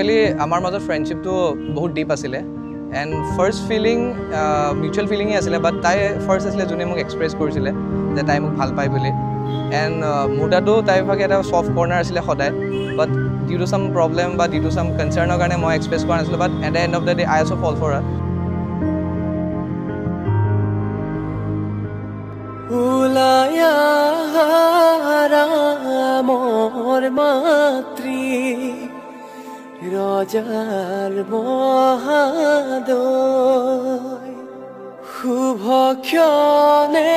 Actually, our mother friendship to बहुत deep asile, and first feeling mutual feeling he asile, but ताई first asile जोने मुझे express कर सिले, that ताई मुझे भाल पाई बोले, and मुड़ा तो ताई भागे ऐसा soft corner asile खोदाय, but due to some problem, but due to some concern अगर ने मुझे express करना asile, but at the end of the day I also fall for her. Ulaya ramor matri Rajar mohadoy Shubhakyane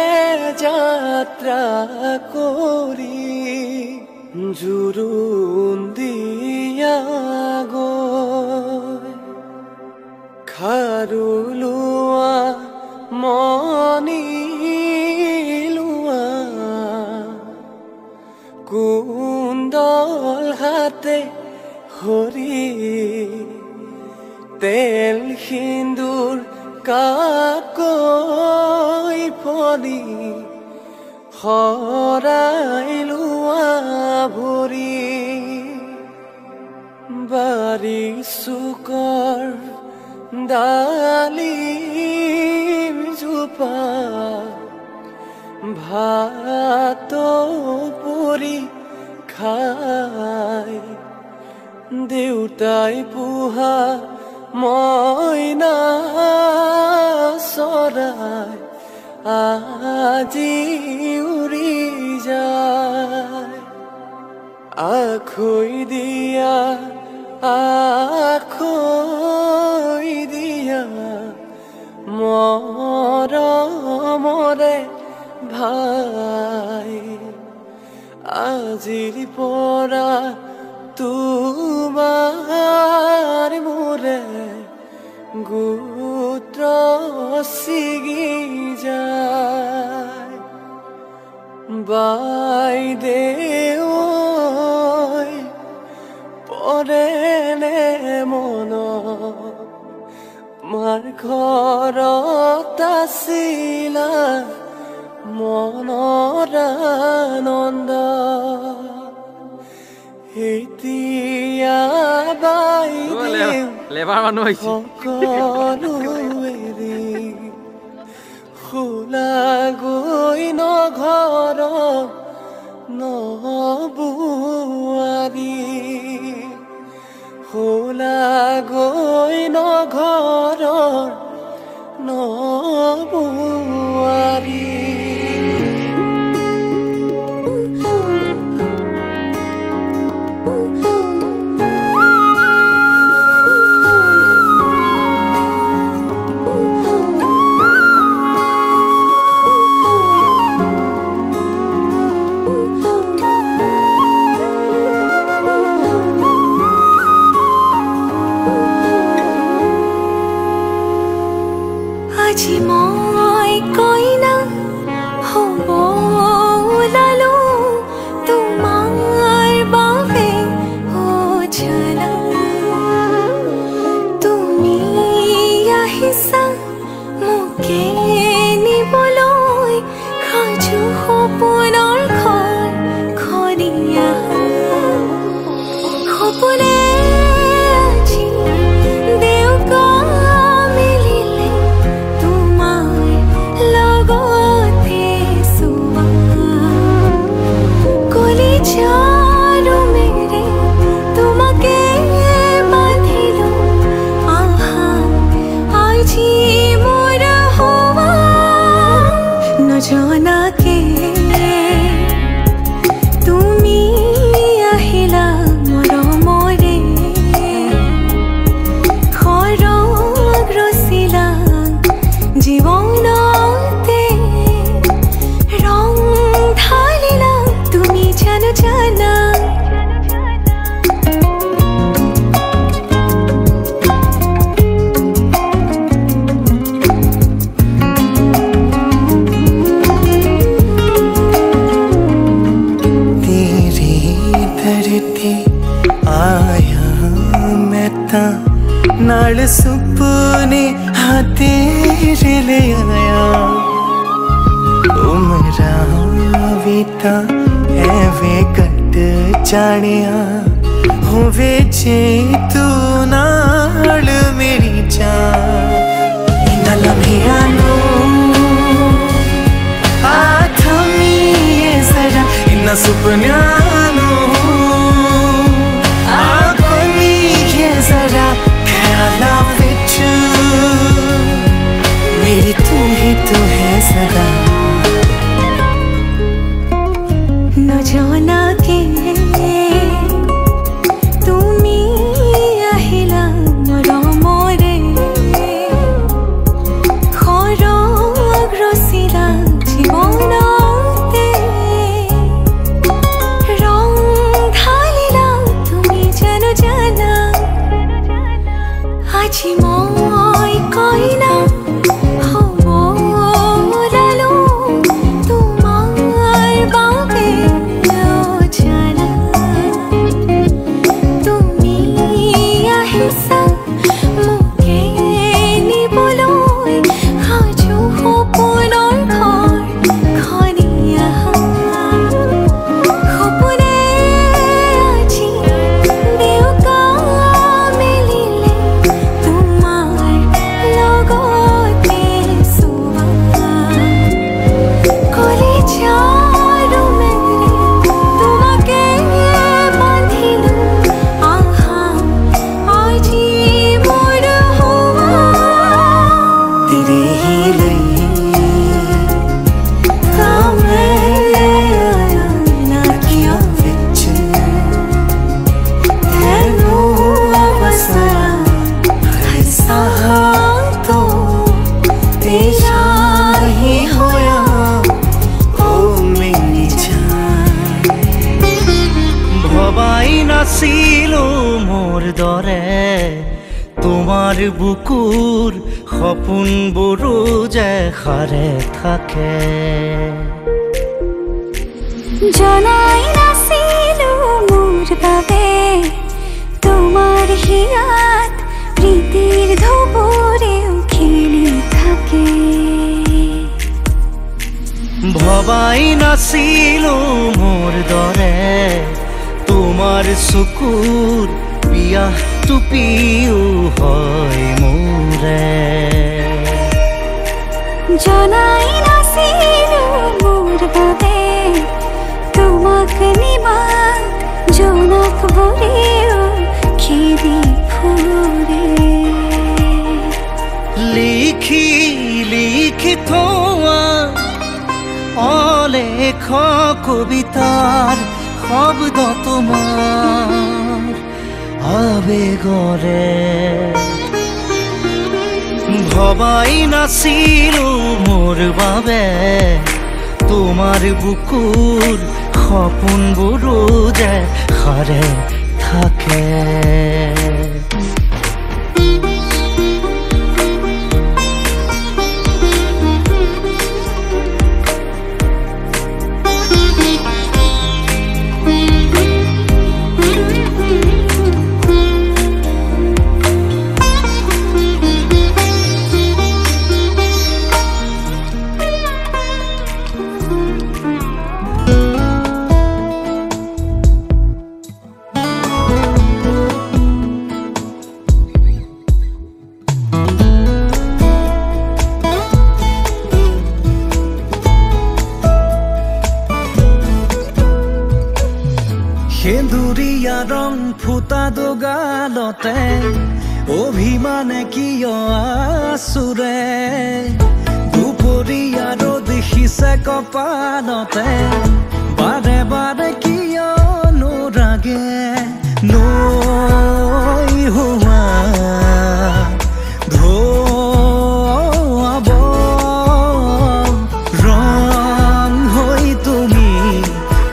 jatra kori Jurun diya goy Kharulua moni Kundal hate hori tel hindur kakoi poni horai lua bhori bari sukar dalim jupa ভাতো পুরি খাই দেউতাই পুহা মইনা চৰাই আজি উৰি যায় আখৈ দিয়া মৰমৰে ভাই আজিৰ পৰা তোমাৰ মোৰে গোত্ৰ ছিগি যায় বাইদেউ পৰেনে মনত মাৰ ঘৰত আছিলা মনৰ আনন্দ এতিয়া বাইদেউ সকলো এৰি খোলা গৈ নঘৰ নবুৱাৰী খোলা গৈ নঘৰ নবুৱাৰী আজি মই কইনা হ'ব ওলালো তোমাৰ বাবে অজানা তুমি আহিছা মোকে নিবলৈ সাজু সপোনৰ ঘৰ খৰিয়া সপোনে আজি দেউকা জনাকে তুমি আহিলা মৰমৰে খৰগ ৰচিলা জীৱনতে ৰং ঢালিলা তুমি জানো জানা नाल सुपने हाथे ले आया उमरा बीता है वे कट जानिया ਹੋਵੇ ਜੇ ਤੂੰ ਨਾਲ ਮੇਰੀ ਜਾਨ ਇਨ੍ਹਾਂ ਲਮਹਿਆਂ ਨੂੰ ਆ ਥਮੀਏ ਜ਼ਰਾ ਇਨ੍ਹਾਂ ਸੁਪਨਿਆਂ ਨੂੰ ਆ ਬਣੀਏ ਜ਼ਰਾ ਖਿਆਲਾਂ ਵਿੱਚ मेरी तू ही तो है सदा न जाना के तुमी আহিলা মৰমৰে খৰগ ৰচিলা জীৱনতে ৰং ঢালিলা তুমি জানো জানা আজি মই কইনা তোমাৰ বুকুৰ সপোন বোৰো যে খাৰে থাকে জনাই নাছিলো মোৰ বাবে তোমাৰ হিয়াত প্ৰীতিৰ ধুবুৰেও খেলি থাকে ভবাই নাছিলো মোৰ দৰে তোমাৰ চকুৰ পিয়াহ টুপিও হয় মোৰে জনাই নাছিলো মোৰ বাবে তোমাক নিমাত জোনাক বোৰেও খেদি ফুৰে লিখি লিখি থোৱা অলেখ কবিতাৰ শব্দ তোমাৰ আবেগৰে ভবাই নাছিলো মোৰ বাবে তোমাৰ বুকুৰ সপোনবোৰো যে সাৰে থাকে সেন্দুৰীয়া ৰং ফুটা দোগালতে অভিমানে কিয় আচুৰে দুপৰীয়া ৰ'দ সিঁচে কপালতে বাৰে বাৰে কিয় নোৰাগে নৈ হোৱা ধোৱাব ৰং হৈ তুমি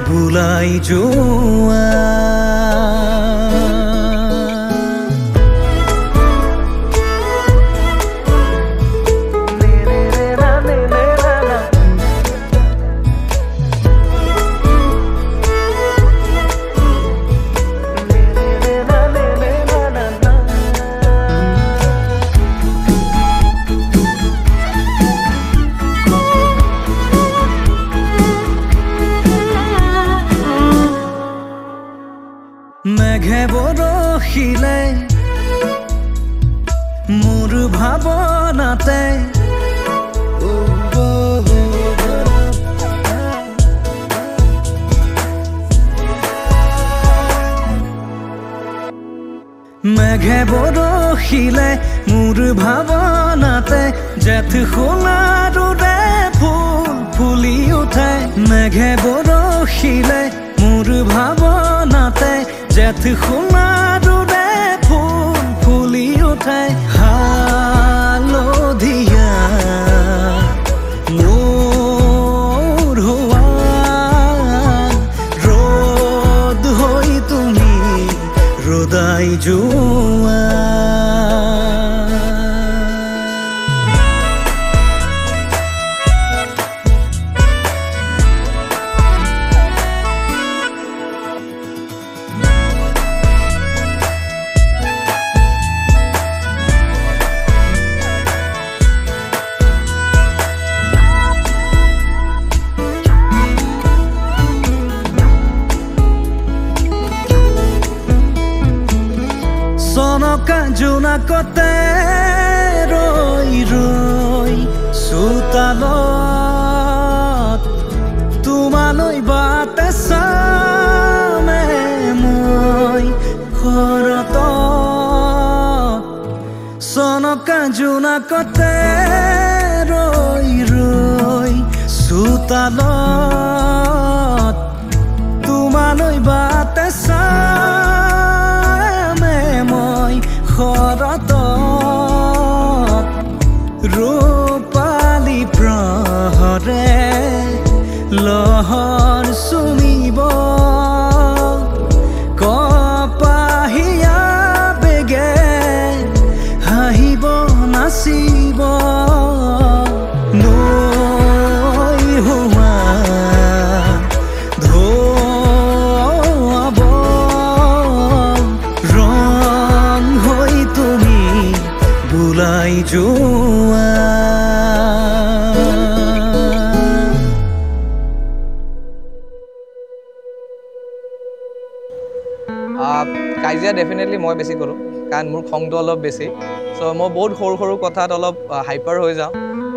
বুলাই যোৱা বৰষিলে মোৰ ভাৱনাতে মেঘে বৰষিলে মোৰ ভাৱনাতে জেঠ সোণাৰুৰে ফুল ফুলি উঠে মেঘে বৰষিলে মোৰ ভাৱনাতে জেঠ সোণাৰুৰে ফুল ফুলি উঠে হালধীয়া মোৰ হোৱা ৰ'দ হৈ তুমি ৰ'দাই যোৱা চনকা জোনাকতে ৰৈ ৰৈ চোতালত তোমালৈ বাটে চামে মই ঘৰত চনকা জোনাকতে ৰৈ ৰৈ চোতালত তোমালৈ বাটে ঘৰত ৰূপালী প্ৰহৰে লহৰ চুমিব কপাহীয়া বেগে হাঁহিব নাচিব নৈ হোৱা বুলাই যোৱা কাজিয়া ডেফিনেটলি মই বেছি কৰোঁ কাৰণ মোৰ খংটো অলপ বেছি চ' মই বহুত সৰু সৰু কথাত অলপ হাইপাৰ হৈ যাওঁ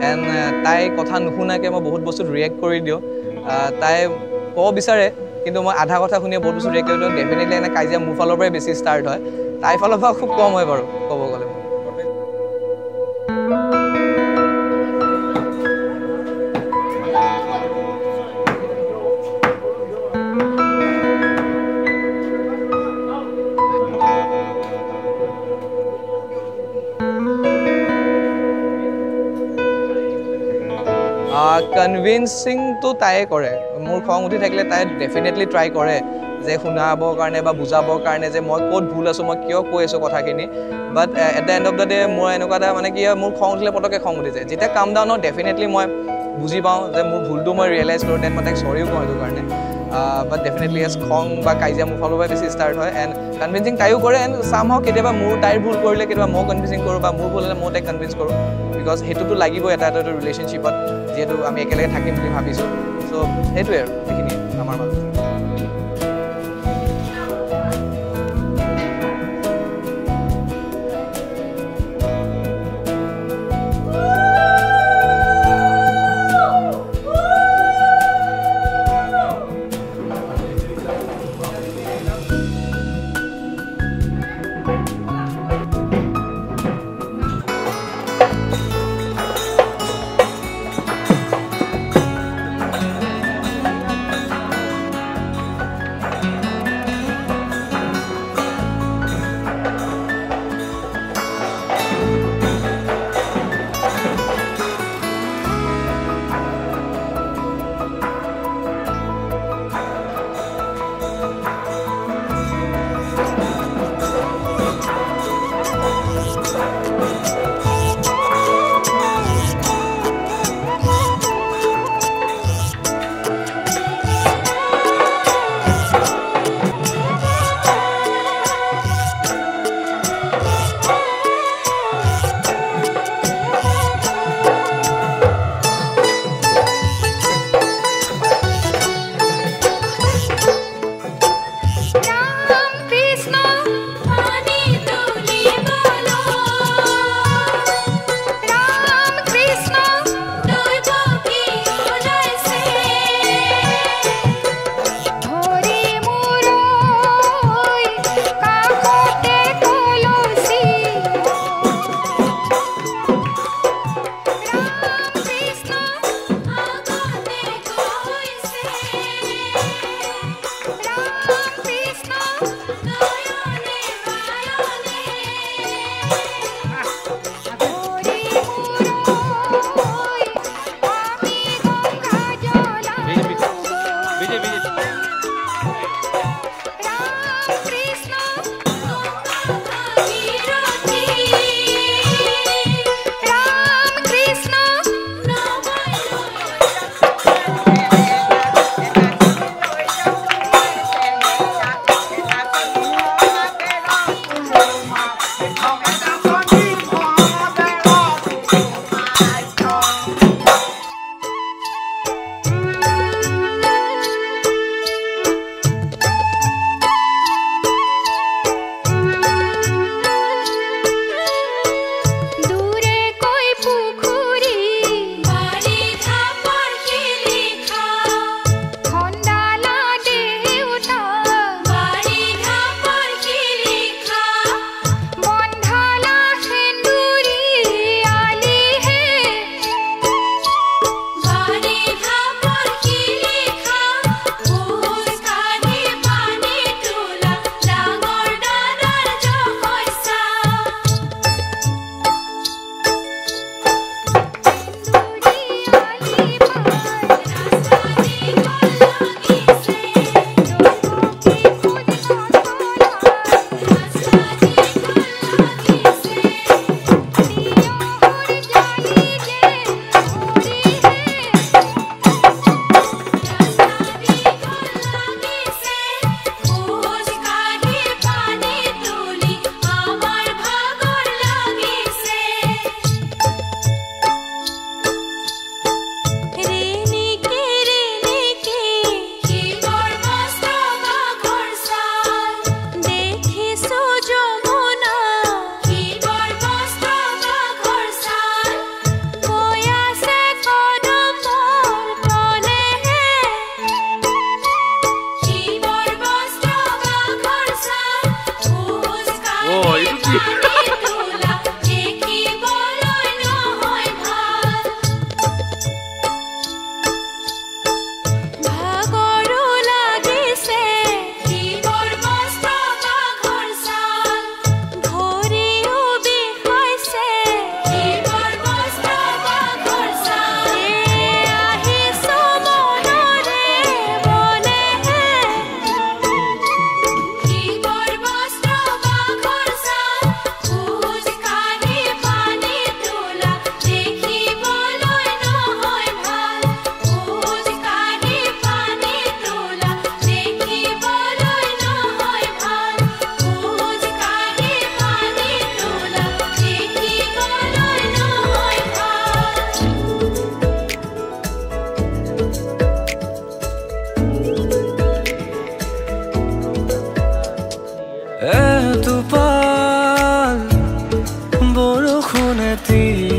এণ্ড তাই কথা নুশুনাকৈ মই বহুত বস্তুত ৰিয়েক্ট কৰি দিওঁ তাই ক'ব বিচাৰে কিন্তু মই আধা কথা শুনিয়ে বহুত বস্তু ৰিয়েক্ট কৰি দিওঁ ডেফিনেটলি এনে কাজিয়া মোৰ ফালৰ পৰাই বেছি ষ্টাৰ্ট হয় তাইৰ ফালৰ পৰা খুব কম হয় বাৰু ক'ব গ'লে কনভিন্সিংটো তাইয়ে কৰে মোৰ খং উঠি থাকিলে তাই ডেফিনেটলি ট্ৰাই কৰে যে শুনাবৰ কাৰণে বা বুজাবৰ কাৰণে যে মই ক'ত ভুল আছোঁ মই কিয় কৈ আছোঁ কথাখিনি but at the and of the day মই এনেকুৱা এটা মানে কি মোৰ খং উঠিলে পটককৈ খং উঠি যায় যেতিয়া কাম ডাউন হয় ডেফিনেটলি মই বুজি পাওঁ যে মোৰ ভুলটো মই ৰিয়েলাইজ কৰোঁ দেন মই তাইক চৰিও কওঁ সেইটো কাৰণে বাট ডেফিনেটলি এজ খং বা কাজিয়া মোৰ ফালৰ পৰা বেছি ষ্টাৰ্ট হয় এণ্ড কনভিন্সিং তাইও কৰে এণ্ড চামহাও কেতিয়াবা মোৰ তাইৰ ভুল কৰিলে কেতিয়াবা মই কনভিন্সিং কৰোঁ বা মোৰ ভুল হ'লে মই তাইক কনভিন্স কৰোঁ বিকজ সেইটোতো লাগিবই এটা এটা ৰিলেশ্যনশ্বিপত যিহেতু আমি একেলগে থাকিম বুলি ভাবিছোঁ চ' সেইটোৱে আৰু সেইখিনিয়ে আমাৰ মাজত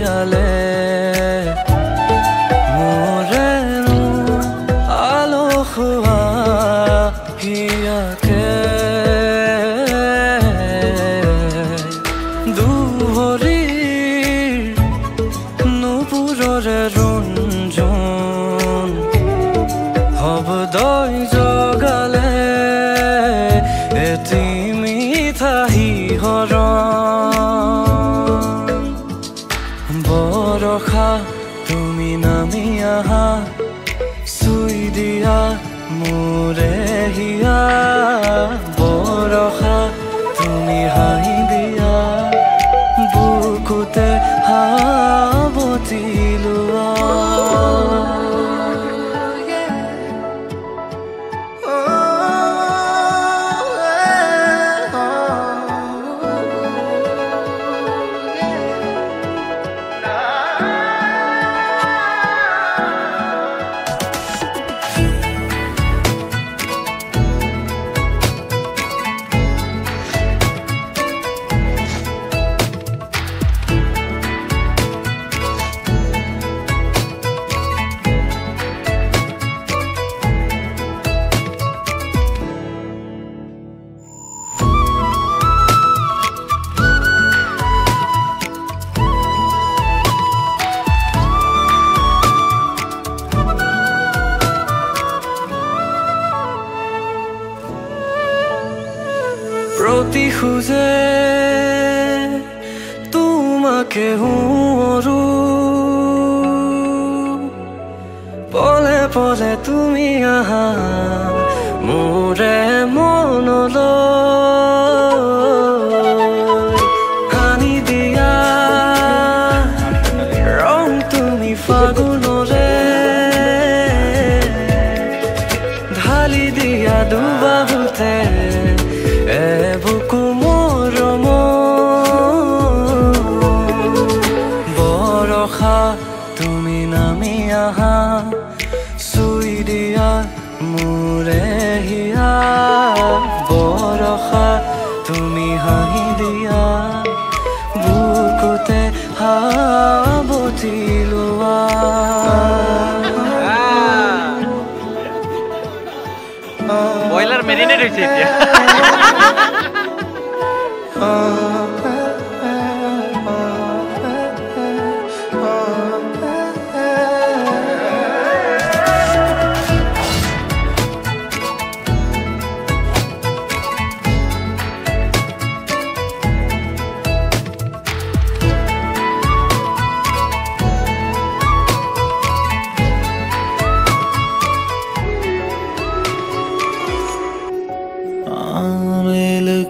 हियाले मोरे आलो हुआ हिया के दुहरी নুপুররে রঞ্জন হবদয় জগালে এটি মিঠাহি হরণ বরষা তুমি নামি আহা চুই দিয়া মোরে হিয়া বৰষা তুমি হাঁহি দিয়া বুকুতে হাবতি লোৱা প্ৰতি খুঁজে তোমাকে হুঁৰু পলে পলে তুমি আহা মোৰে মনলৈ আনি দিয়া ৰং তুমি ফাগুনৰে ঢালি দিয়া দুবাহুতে বুকু মৰম বৰষা তুমি নামি আহা চুই দিয়া মোৰে হিয়া বৰষা তুমি হাঁহি দিয়া বুকুতে হাবতি লোৱা বয়লার মেরিনেট হয়েছে এতিয়া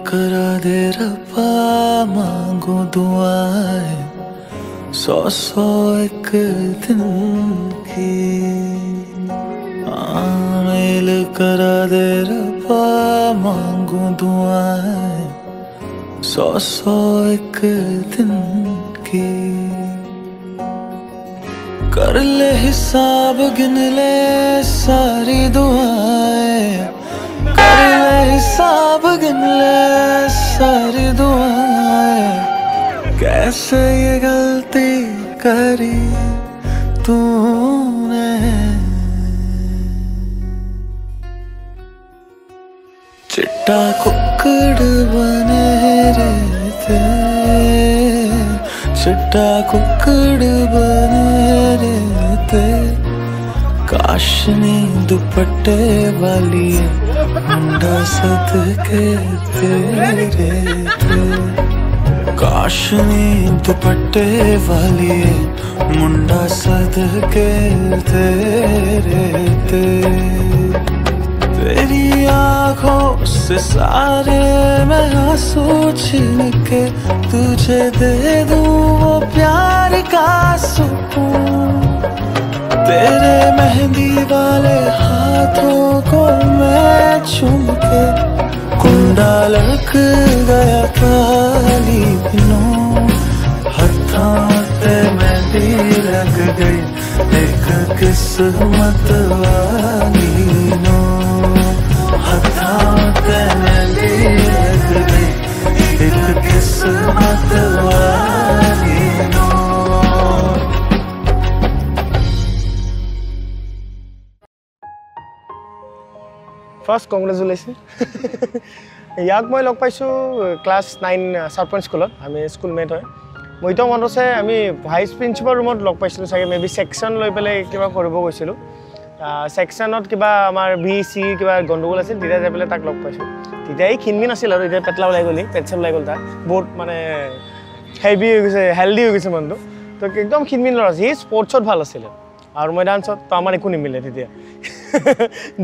करा दे रब्बा मांगो दुआएं सौ सौ एक दिन की आमिल करा दे रब्बा मांगो दुआएं सौ सौ एक दिन की कर ले हिसाब गिन ले सारी दुआएं कर ले हिसाब गिन ले सारी दुआएं कैसे ये गलती करी तूने चिट्टा कुक्कड़ बने रहते चिट्टा कुक्कड़ बने रहते काशनी दुपट्टे वाली मुंडा सदके तेरे थे काशनी दुपट्टे वाली मुंडा सदके तेरे थे तेरी आँखों से सारे मैं आंसू छीन के तुझे दे दूँ वो प्यार का सुकून तेरे मेहंदी वाले हाथों को मैं चूम के कुंडा लग गया काली दिनों हथों ते मेहंदी लग गई एक किस्मत वाली नो हथों ते मेहंदी लग गई एक किस्मत वाली नो ফাৰ্ষ্ট কংগ্ৰেচুলেশ্যন ইয়াক মই লগ পাইছোঁ ক্লাছ 9 চাৰ্পন স্কুলত আমি স্কুলমেট হয় মই এতিয়াও মনত আছে আমি ভাইচ প্ৰিন্সিপাল ৰুমত লগ পাইছিলোঁ চাগে মেবি ছেকশ্যন লৈ পেলাই কিবা কৰিব গৈছিলোঁ ছেকশ্যনত কিবা আমাৰ বি চি কিবা গণ্ডগোল আছিল তেতিয়া যাই পেলাই তাক লগ পাইছোঁ তেতিয়া এই ক্ষীণমিন আছিল আৰু এতিয়া পেটলা ওলাই গ'লি পেটচেপ ওলাই গ'ল তাৰ বহুত মানে হেভি হৈ গৈছে হেল্ডি হৈ গৈছে মানুহটো তো একদম ক্ষীণমিন ল'ৰা সি স্পৰ্টছত ভাল আছিলে আৰু মই ডান্সত তো আমাৰ একো নিমিলে তেতিয়া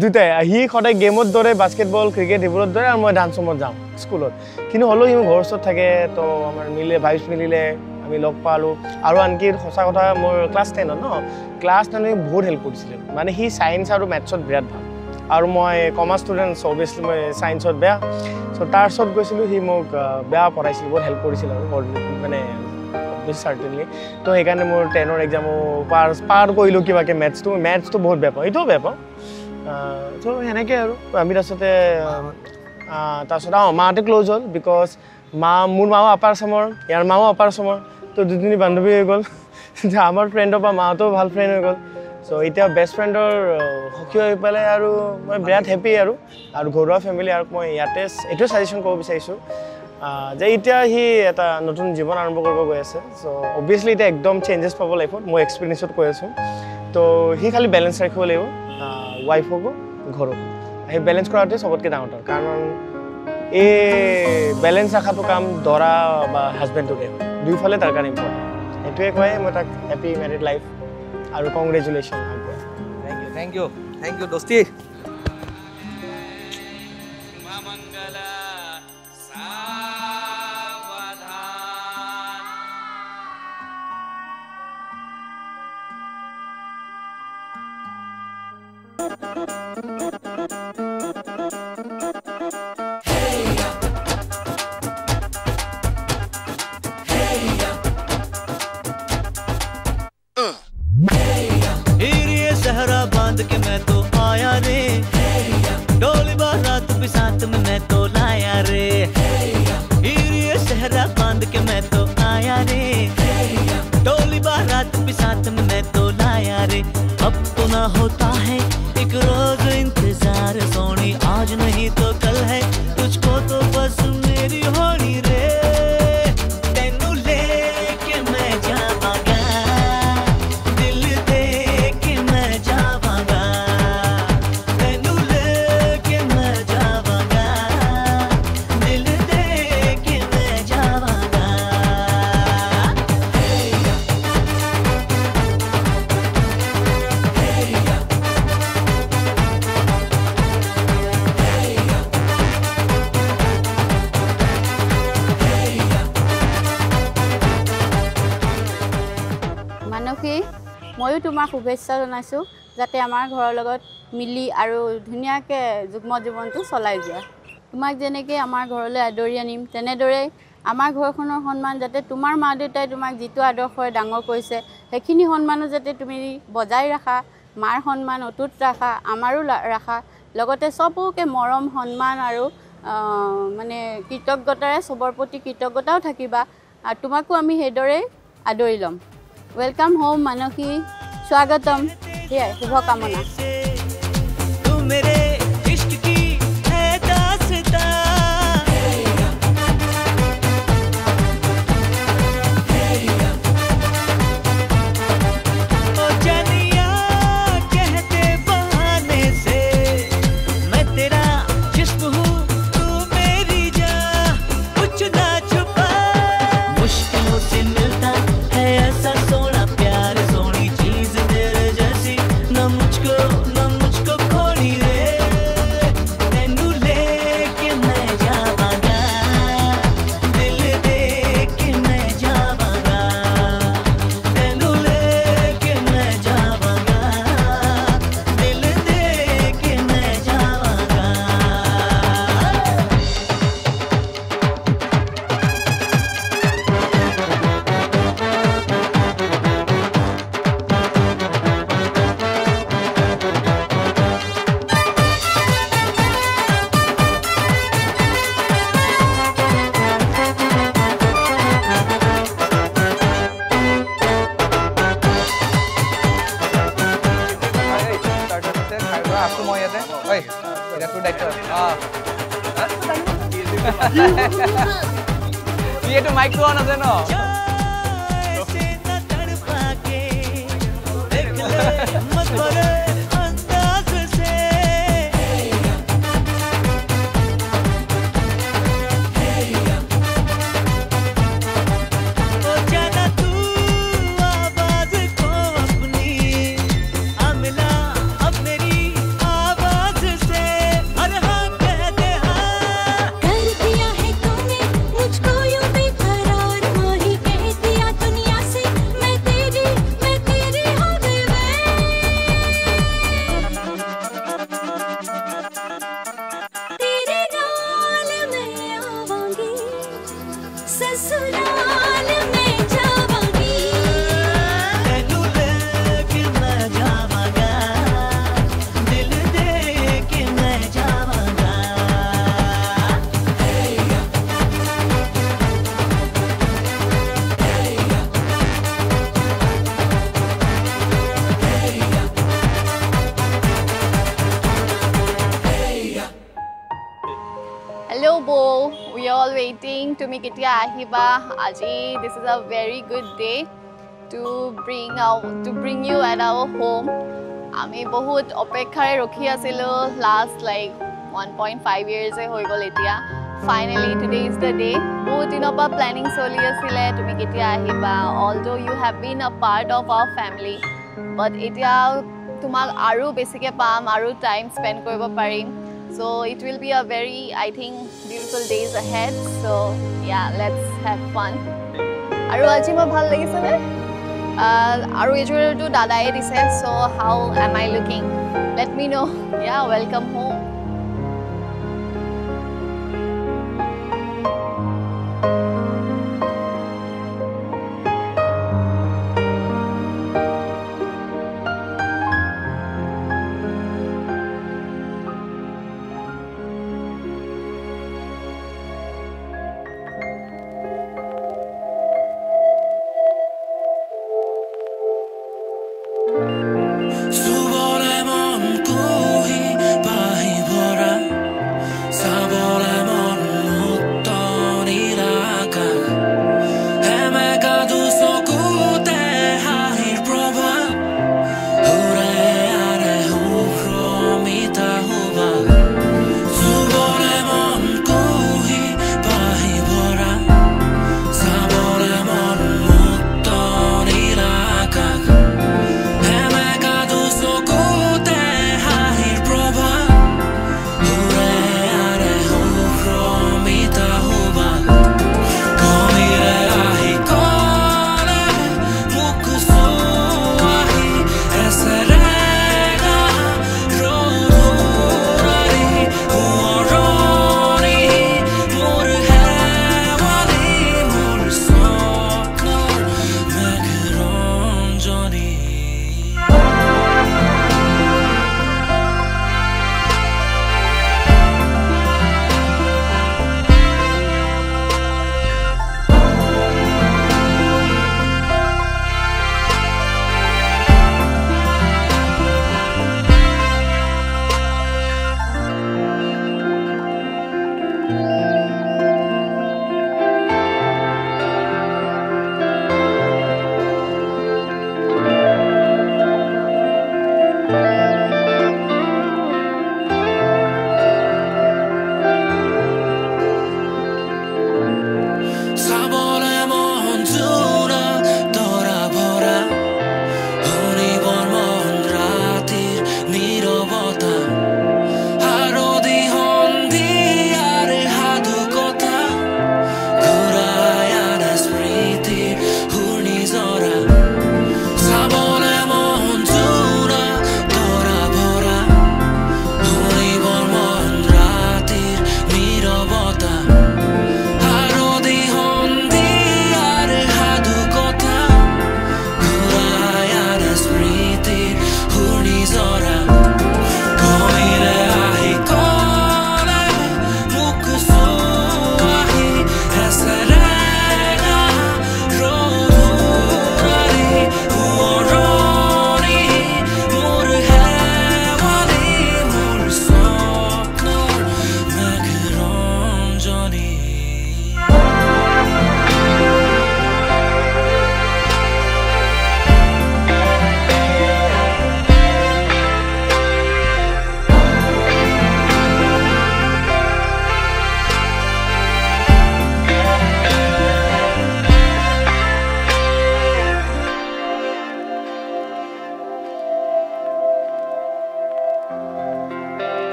দুটাই সি সদায় গেমত দৌৰে বাস্কেটবল ক্ৰিকেট এইবোৰত দৌৰে আৰু মই ডান্স ৰুমত যাওঁ স্কুলত কিন্তু হ'লেও সি মোৰ ঘৰৰ ওচৰত থাকে তো আমাৰ মিলে ভাইবছ মিলিলে আমি লগ পালোঁ আৰু আনকি সঁচা কথা মোৰ ক্লাছ 10ত ন ক্লাছ 10 বহুত হেল্প কৰিছিলে মানে সি ছায়েন্স আৰু মেথছত বিৰাট ভাল আৰু মই কমাৰ্চ ষ্টুডেণ্ট অভিয়াছলি মই ছায়েন্সত বেয়া চ' তাৰ ওচৰত গৈছিলোঁ সি মোক বেয়া পঢ়াইছিল বহুত হেল্প কৰিছিল আৰু মানে চাৰ্টেনলি তো সেইকাৰণে মোৰ 10ৰ এক্সামো পাৰ কৰিলোঁ কিবাকৈ মেথছটো বহুত বেয়া পাওঁ এইটোও বেয়া পাওঁ তো সেনেকৈ আৰু আমি তাৰপিছত মাহঁতে ক্ল'জ হ'ল বিকজ মোৰ মাও আপাৰ আছামৰ ইয়াৰ মাও আপাৰ আছামৰ তো দুজনী বান্ধৱী হৈ গ'ল আমাৰ ফ্ৰেণ্ডৰ পৰা মাহঁতেও ভাল ফ্ৰেণ্ড হৈ গ'ল চ' এতিয়া বেষ্ট ফ্ৰেণ্ডৰ সখী হৈ পেলাই আৰু মই বিৰাট হেপী আৰু ঘৰুৱা ফেমিলি আৰু মই ইয়াতে এইটোৱে ছাজেশ্যন কৰিব বিচাৰিছোঁ যে এতিয়া সি এটা নতুন জীৱন আৰম্ভ কৰিব গৈ আছে চ' অভিয়াছলি এতিয়া একদম চেঞ্জেছ পাব লাইফত মই এক্সপিৰিয়েঞ্চত কৈ আছোঁ তো সি খালি বেলেঞ্চ ৰাখিব লাগিব ৱাইফকো ঘৰকো সেই বেলেঞ্চ কৰাটোৱে চবতকৈ ডাঙৰ কাৰণ এই বেলেঞ্চ ৰখাটো কাম দৰা বা হাজবেণ্ডটোৰে দুইফালে তাৰ কাৰণে ইম্পৰ্টেণ্ট সেইটোৱে কয় মই তাক হেপী মেৰিড লাইফ আৰু কংগ্ৰেচুলেশ্যন থেংক ইউ দোস্তি सहरा बांध के मैं तो आया रे डोली बारात भी साथ में मैं तो लाया रे ये सहरा बांध के मैं तो आया रे डोली बारात भी साथ में मैं तो लाया रे अब तो ना होता है एक रोज इंतजार सोनी आज नहीं तो कल है तुझको तो बस मेरी होनी रे तेनू लेके मैं जावांगा दिल दे के मैं जावांगा तेनू लेके मैं जावांगा दिल दे के मैं जावांगा মানসী ময়ো তোমাক শুভেচ্ছা জনাইছোঁ যাতে আমাৰ ঘৰৰ লগত মিলি আৰু ধুনীয়াকৈ যুগ্ম জীৱনটো চলাই যোৱা তোমাক যেনেকৈ আমাৰ ঘৰলৈ আদৰি আনিম তেনেদৰে আমাৰ ঘৰখনৰ সন্মান যাতে তোমাৰ মা দেউতাই তোমাক যিটো আদৰ্শৰে ডাঙৰ কৰিছে সেইখিনি সন্মানো যাতে তুমি বজাই ৰাখা মাৰ সন্মান অটুট ৰাখা আমাৰো ৰাখা লগতে চবকে মৰম সন্মান আৰু মানে কৃতজ্ঞতাৰে চবৰ প্ৰতি কৃতজ্ঞতাও থাকিবা আৰু তোমাকো আমি সেইদৰে আদৰি ল'ম वेलकम होम मानसी स्वागतम शुभकामना तू मेरे इश्क की है दास्तां ओ जानिया कहते बहाने से मैं तेरा जिस्म हूँ तू मेरी जान कुछ ना छुपा मुश्किलों से मिलता है ऐसा सोना प्यार सोनी चीज तेरे जैसी न मुझको এইটো মাইকটো অন আছে ন ऐसे न तड़पा के देख ले मत भरे अंदाज से ओ जाना तू आवाज को अपनी आ मिला अब मेरी आवाज से अरे हाँ कह दे हाँ कर दिया है तूने मुझको यूं बेकरार वही कह दिया दुनिया से मैं तेरी हो गई तेरे नाल मैं आवांगी ससुराल में जावांगी तेनू लेके मैं जावांगा दिल दे के मैं जावांगा Hello, Bo. We are all waiting to meet Ketia Ahiba. Aji, this is a very good day to bring you at our home. আমি বহুত অপেক্ষাৰে ৰখি আছিলোঁ লাষ্ট লাইক 1.5 years হৈ গ'ল এতিয়া finally today is the day বহুত দিনৰ পৰা প্লেনিং চলি আছিলে তুমি কেতিয়া আহিবা অলদো ইউ হেভ বিন আ পাৰ্ট অফ আৱাৰ ফেমিলি বাট এতিয়া তোমাক আৰু বেছিকৈ পাম আৰু টাইম স্পেণ্ড কৰিব পাৰিম so it will be a very I think beautiful days ahead so yeah let's have fun aru aji mo bhal lagise ne aru ejoretu dadaye dise so how am I looking let me know yeah welcome home 수벌의 먼 구이 바위 보라 사벌의 먼 묻더니라가 헤매가도 소구대 하이 프로바 후레 아래 후프로미다 후바 수벌의 먼 구이 바위 보라 사벌의 먼 묻더니라가 헤매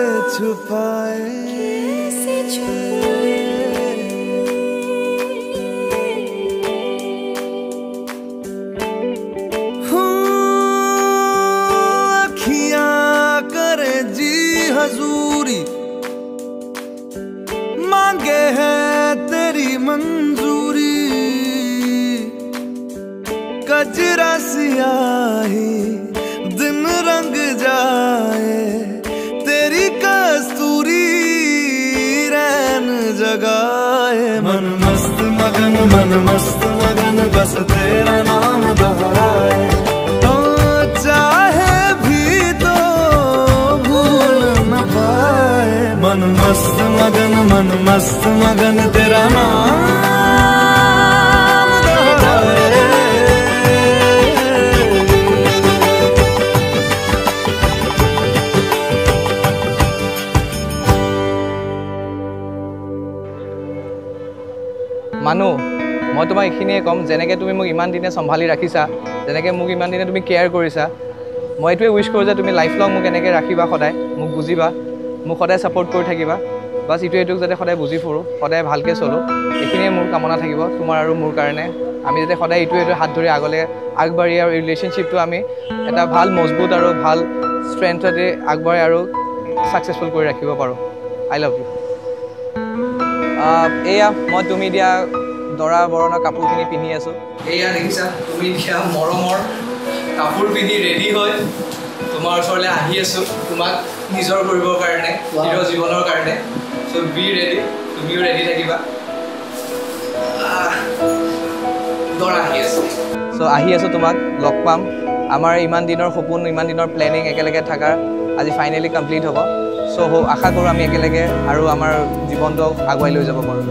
कैसे छुपाए अखियां करे जी हजूरी मांगे है तेरी मंजूरी कजरा सियाही दिन रंग जाए तेरी कस्तूरी रैन जगाए मन मस्त मगन बस तेरा नाम दोहराए तो चाहे भी तो भूल न पाए मन मस्त मगन तेरा नाम दोहराए মানু মই তোমাক এইখিনিয়ে ক'ম যেনেকৈ তুমি মোক ইমান দিনে চম্ভালি ৰাখিছা যেনেকৈ মোক ইমান দিনে তুমি কেয়াৰ কৰিছা মই এইটোৱে উইচ কৰোঁ যে তুমি লাইফ লং মোক এনেকৈ ৰাখিবা সদায় মোক বুজিবা মোক সদায় ছাপোৰ্ট কৰি থাকিবা বাছ এইটোক যাতে সদায় বুজি ফুৰোঁ সদায় ভালকৈ চলোঁ এইখিনিয়ে মোৰ কামনা থাকিব তোমাৰ আৰু মোৰ কাৰণে আমি যাতে সদায় এইটোৱে হাত ধৰি আগলৈ আগবাঢ়ি আৰু ৰিলেশ্যনশ্বিপটো আমি এটা ভাল মজবুত আৰু ভাল ষ্ট্ৰেংথতে আগবাঢ়ি আৰু ছাকচেছফুল কৰি ৰাখিব পাৰোঁ আই লাভ ইউ এয়া মই তুমি দিয়া দৰা বৰণৰ কাপোৰখিনি পিন্ধি আছোঁ এয়া দেখিছা তুমি দিয়া মৰমৰ কাপোৰ পিন্ধি ৰেডি হৈ তোমাৰ ওচৰলৈ আহি আছোঁ তোমাক নিজৰ কৰিবৰ কাৰণে নিজৰ জীৱনৰ কাৰণে চ' বি ৰেডি তুমিও ৰেডি থাকিবা দৰা আহি আছোঁ চ' আহি আছোঁ তোমাক লগ পাম আমাৰ ইমান দিনৰ সপোন ইমান দিনৰ প্লেনিং একেলগে থকাৰ আজি ফাইনেলি কমপ্লিট হ'ব চ' আশা কৰোঁ আমি একেলগে আৰু আমাৰ জীৱনটো আগুৱাই লৈ যাব পাৰোঁ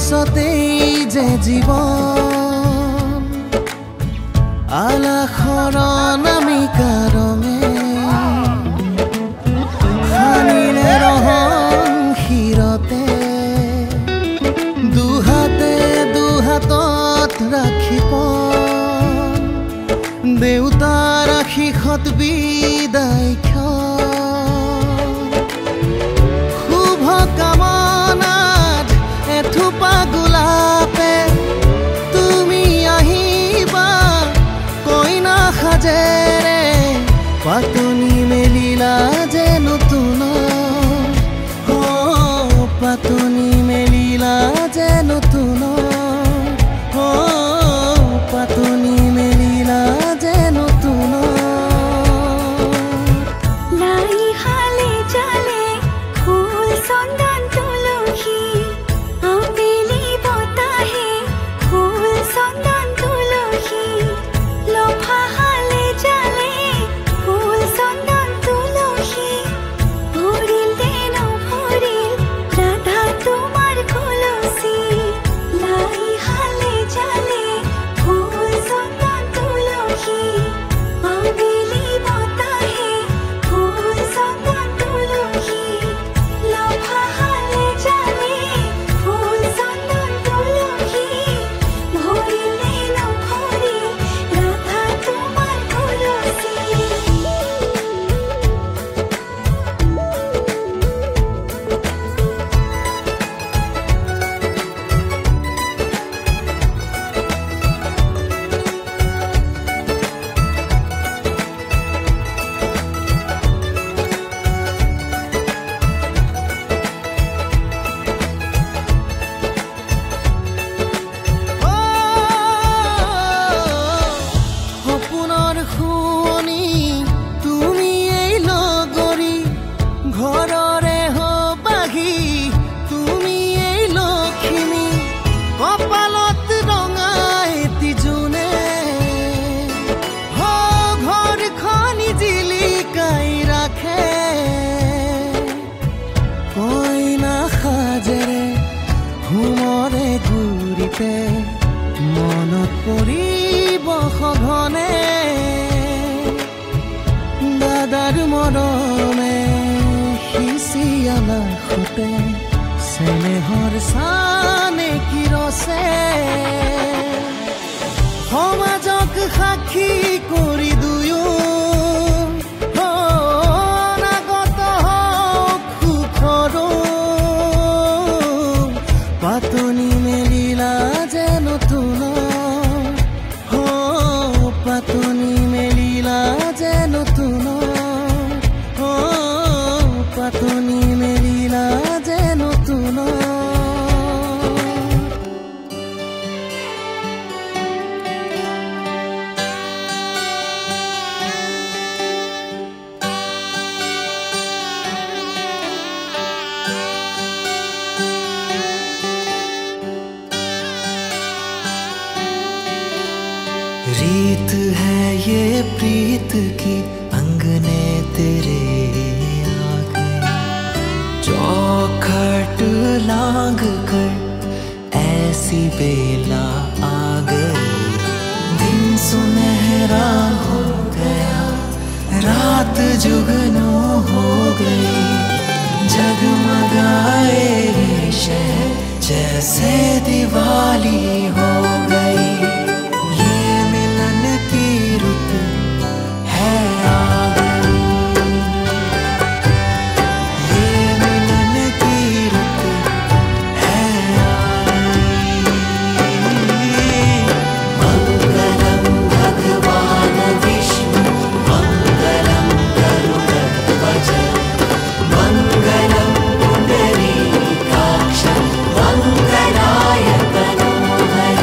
পিছতেই যে জীৱন আলাসৰ নামিকা ৰঙে হানিৰে ৰহং শিৰতে দুহাতে দুহাতত ৰাখিব দেউতাৰ আশীষত বিদায় শুভ কামনাত এথোপা গোলাপে তুমি আহিবা কইনা সাজেৰে পাতনি মেলিলা যে নতুন পাতনি মেলিলা যে নতুন পাতনি মেলিলা যে নতুন লাই হালে জালে ফুল চন্দন তুলসী আবেলি বতাহে ফুল চন্দন তুলসী লফা হালে জালে ফুল চন্দন তুলসী ভৰিল দেন ভৰিল ৰাধা তোমাৰ কলসী লাই হালে জালে ফুল চন্দন তুলসী আবেলি বতাহে ফুল চন্দন তুলসী লফা হালে জালে ফুল চন্দন তুলসী ভৰিল দেন ভৰিল ৰাধা তোমাৰ কলসী সপোনৰ শুৱনি তুমি এই লগৰী ঘৰৰে হবাহি তুমি এই লখিমী কপালত ৰঙা এটি জোনে ঘৰখন জিলিকাই ৰাখে কইনা সাজেৰে ঘুমৰে ঘূৰিতে মনত পৰিব সঘনে দাদাৰ মৰমে সিঁচি আলাসতে চেনেহৰ চানে কিৰছে সমাজক সাক্ষী কৰি দুয়ো অনাগত হওক সুখৰো পাতনি মেলিলা যে নতুন পাতনি মেলিলা যে নতুন পাতনি মেলিলা যে নতুন रीत है ये प्रीत की अंगने तेरे आ गई चौखट लांग कर ऐसी बेला आ गई दिन सुनहरा हो गया रात जुगनू हो गई जगमगाए ये शहर जैसे दिवाली हो गई मंगलाय तनोहरे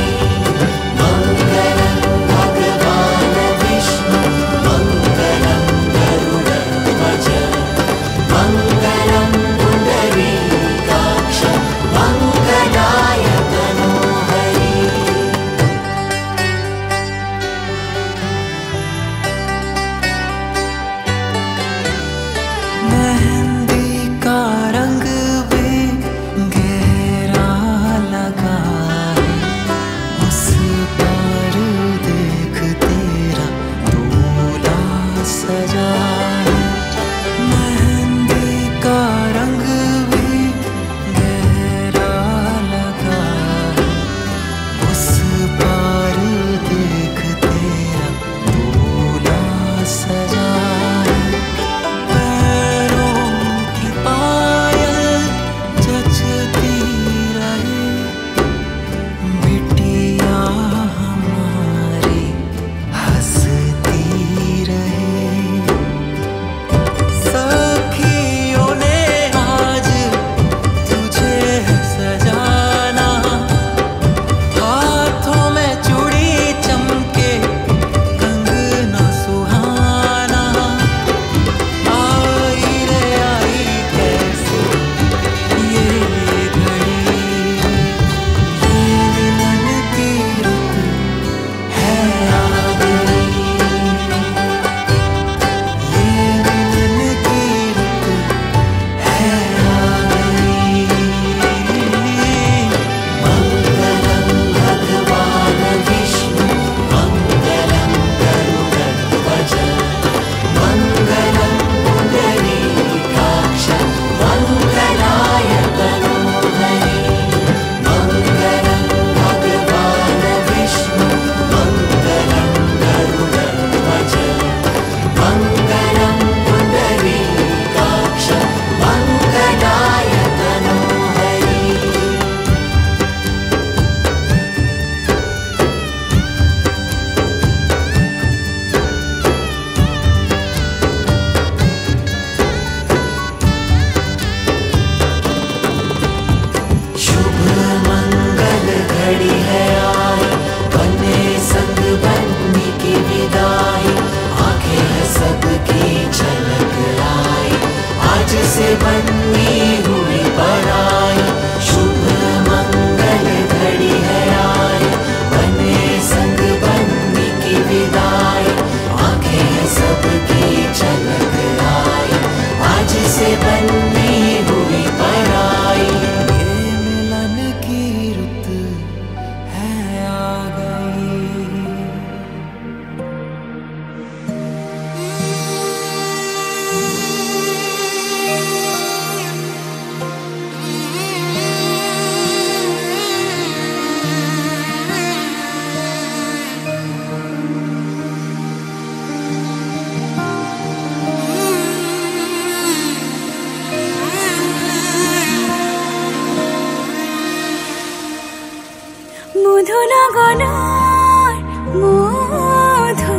লগনৰ মধু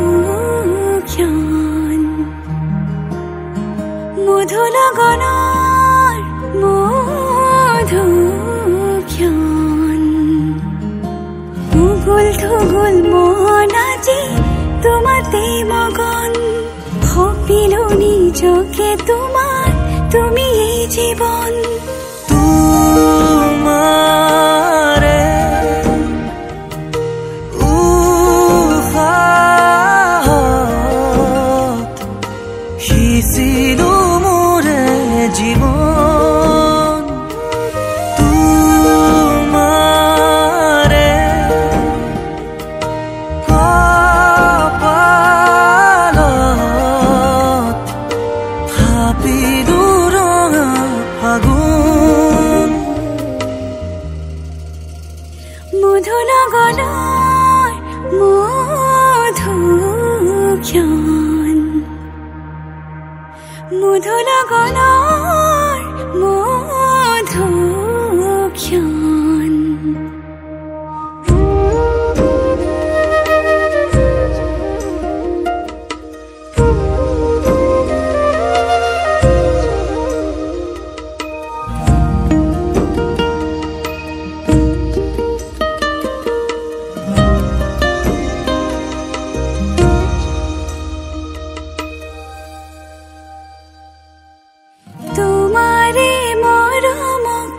ক্ষণ মধু লগনৰ মধু ক্ষণ উগুল থুগুল মন আজি তোমাতে মগন সপিলো নিজকে তোমাৰ তুমি এই জীৱন তোমাৰে উশাহত সিঁচিলো মোৰে জীৱন তোমাৰে কপালত থাপিলো ৰঙা ফাগুন মধু লগনৰ মধু ক্ষণ মধু লগনৰ মধু ক্ষণ তোমাৰে মৰমক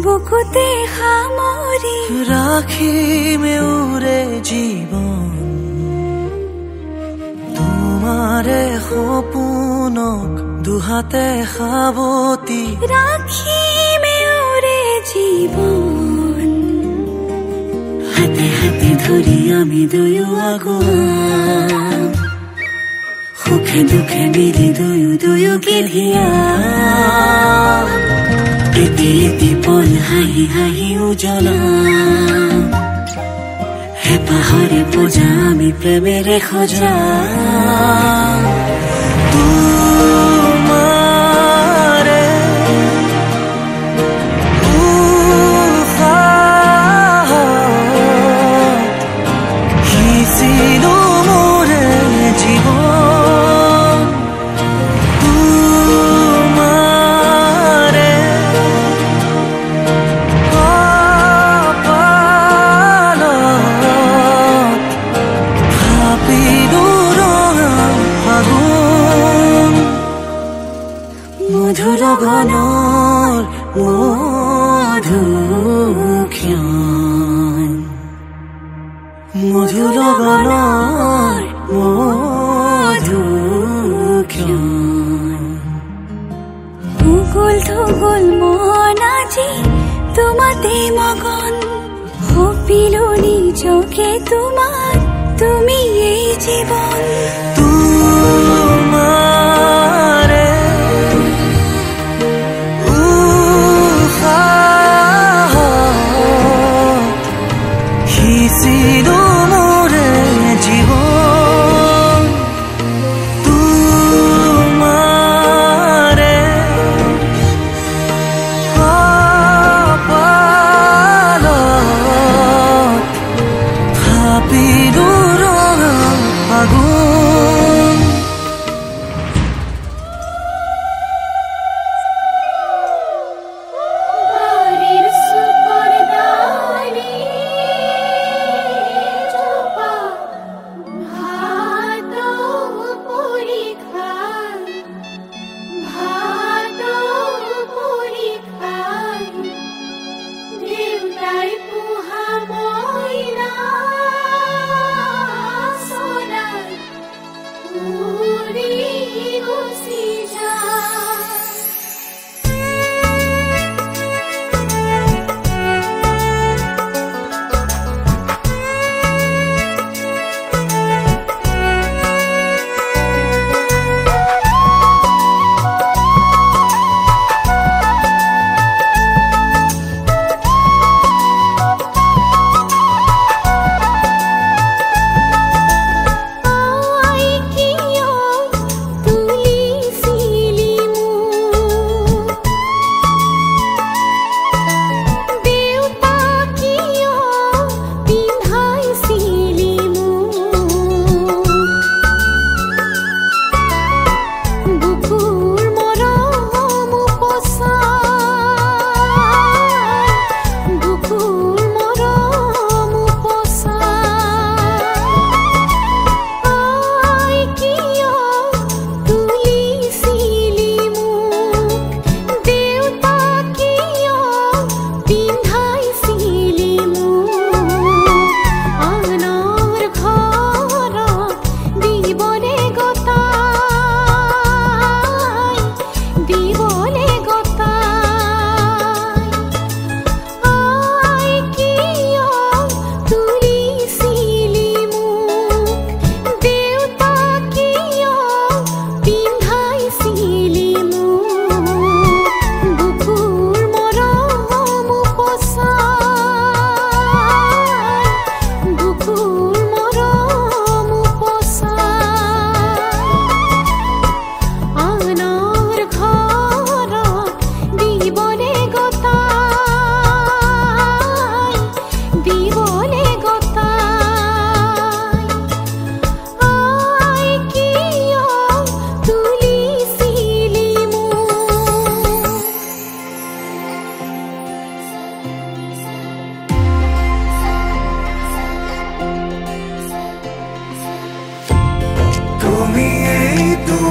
বুকুতে সামৰি ৰাখিমে উৰে জীৱন তোমাৰে সপোনক দুহাতে সাৱতি ৰাখিমে উৰে জীৱন হাতে হাতে ধৰি আমি দুয়ো আগুৱাম সুখে দুখে মিলি দুয়ো দুয়োকে ধিয়াম এটি এটি পল হাঁহি হাঁহি উজ্বলাম হেঁপাহৰে পূজা আমি প্ৰেমেৰে সজাম তোমাৰে উশাহত সিঁচিলো মোৰে জীৱন তোমাৰে কপালত থাপিলো ৰঙা ফাগুন মধু লগনৰ মধু ক্ষণ মধু লগনৰ মধু ক্ষণ উগুল থুগুল মন আজি তোমাতে মগন সপিলো নিজকে তোমাৰ তুমি এই জীৱন তোমাৰে উশাহত সিঁচিলো মোৰে জীৱন তোমাৰে কপালত থাপিলো ৰঙা ফাগুন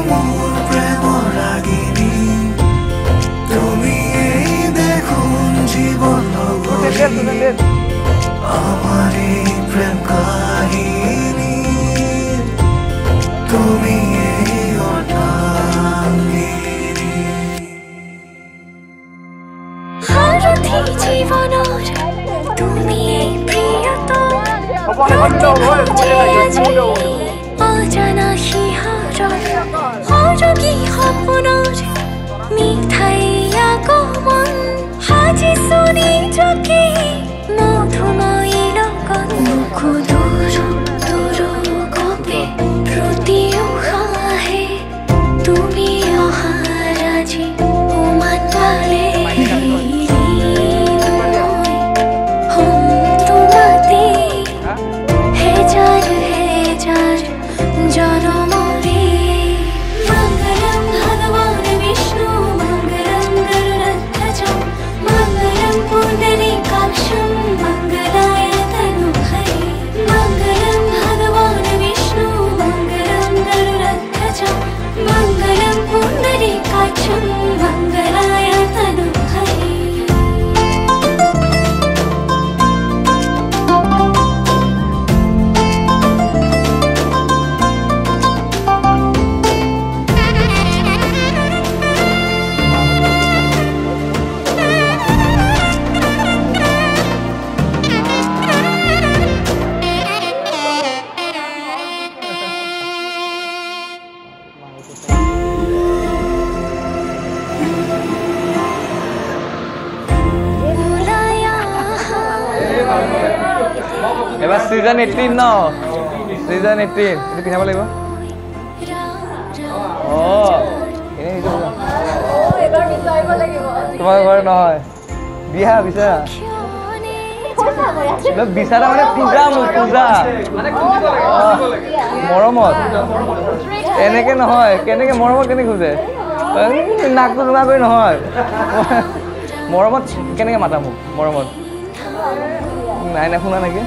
মোৰ প্ৰেমৰ ৰাগিনী তুমি এই দেখোন জীৱন লগৰী আমাৰ এই প্ৰেম কাহিনী তুমি এই অৰ্ধাংগিনী সাৰথি জীৱনৰ তুমি এই প্ৰিয়তম অজানা শিহাৰত সৰগী সপোনৰ মিঠাই আগমন সাজিছো নিজকে মধুময়ী লগত মোকো দূৰ দূৰ গপে প্ৰতি উশাহে তুমি অহাৰ আজি উমান পালে এবাৰ সিজন 18 ন সিজন 18 এটো পিনাব লাগিব এবাৰ বিচাৰিব লাগিব তোমাৰ ঘৰ নহয় বিয়া বিচাৰা বিচাৰা মানে পূজা মানে মৰমত এনেকে নহয় কেনেকে মৰমত কেনেকে খুজে নাকটো জোঙা কৰি নহয় মৰমত কেনেকে মাতা মোক মৰমত নাই না শুনা নেকি